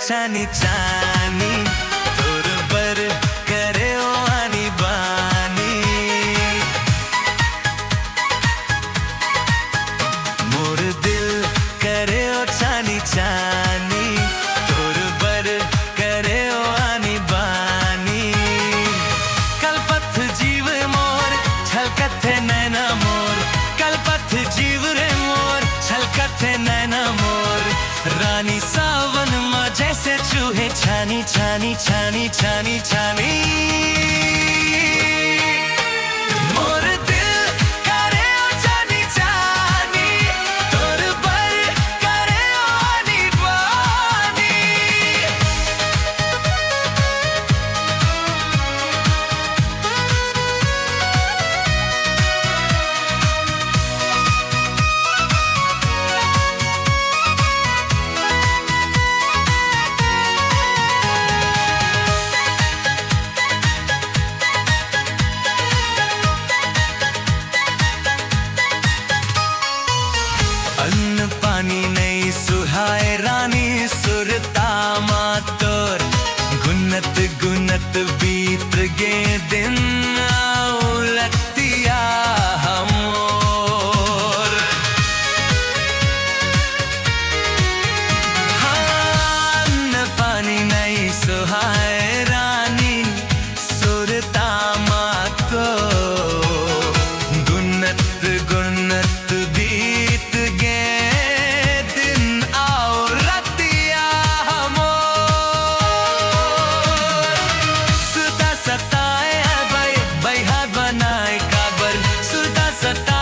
छानी छानी तोर बर करे ओ आनी बानी मोर दिल करे ओ छानी छानी तोर बर करे ओ आनी बानी कलपथ जीव मोर छलकत नैना मोर कलपथ जीव रे मोर छलकत नैना मोर रानी सावन माँ जैसे चूहे छानी छानी छानी छानी छानी मोर दिल करे ओ छानी छानी तोर बर करे ओ आनी बानी अन्न पानी नहीं सुहाए रानी सुरतामा तोर गुन्नत गुन्नत बीत गे दिन औलतिया हमोर हाँ, अन्न पानी नहीं सुहाए रानी सुरतामा तो गुन्नत गुन्नत बीत गे दिन और रतिया हमोर सुता सताए भाई भाई हाथ बनाए काबर सुता सताए